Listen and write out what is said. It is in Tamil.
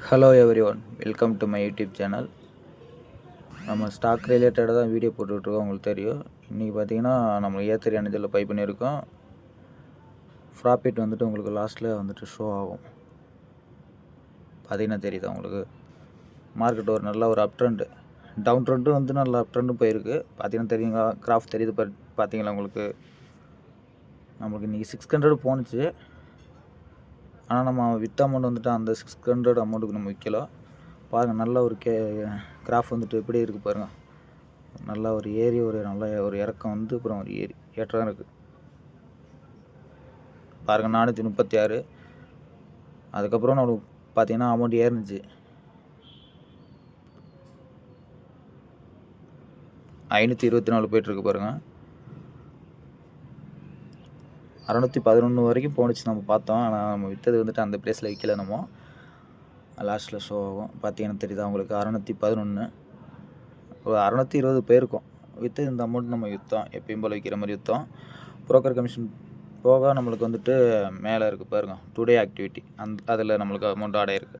Hello every one, welcome to my YouTube channel. நம்ம ஸ்டாக் ரிலேட்டடாக தான் வீடியோ போட்டுட்ருக்கோம். உங்களுக்கு தெரியும். இன்றைக்கி பார்த்தீங்கன்னா நம்ம ஏத்தரி எனர்ஜியில் பை பண்ணியிருக்கோம். ப்ராஃபிட் வந்துட்டு உங்களுக்கு லாஸ்ட்டில் வந்துட்டு ஷோ ஆகும். பார்த்தீங்கன்னா தெரியுதா உங்களுக்கு? மார்க்கெட் ஒரு நல்ல ஒரு அப் ட்ரெண்டு, டவுன் ட்ரெண்டும் வந்து நல்ல அப் ட்ரெண்டும் போயிருக்கு. பார்த்தீங்கன்னா தெரியுங்களா? கிராஃப் தெரியுது பார்த்தீங்களா உங்களுக்கு? நம்மளுக்கு இன்றைக்கி 600 போணுச்சு. ஆனால் நம்ம வித்த அமௌண்ட் வந்துட்டு அந்த 600 அமௌண்ட்டுக்கு நம்ம விற்கல. பாருங்கள், நல்ல ஒரு கிராஃப் வந்துட்டு எப்படி இருக்குது பாருங்கள். நல்லா ஒரு ஏறி ஒரு நல்ல ஒரு இறக்கம் வந்து அப்புறம் ஒரு ஏற்றம் இருக்குது பாருங்கள். 436. அதுக்கப்புறம் நம்மளுக்கு பார்த்தீங்கன்னா அமௌண்ட் ஏறினுச்சு. 524 போயிட்டுருக்கு பாருங்கள். 611 வரைக்கும் போணுச்சு நம்ம பார்த்தோம். ஆனால் நம்ம விற்றது வந்துட்டு அந்த ப்ளேஸில் விற்கல. நம்ம லாஸ்ட்டில் ஷோ ஆகும். பார்த்தீங்கன்னா தெரியுதா உங்களுக்கு? 611, ஒரு 620 போயிருக்கும். விற்று இந்த அமௌண்ட் நம்ம விற்றோம். எப்பயும் போல் விற்கிற மாதிரி விற்றோம். புரோக்கர் கமிஷன் போக நம்மளுக்கு வந்துட்டு மேலே இருக்குது பாருங்கள், டுடே ஆக்டிவிட்டி அதில் நம்மளுக்கு அமௌண்ட் ஆட் ஆகிருக்கு.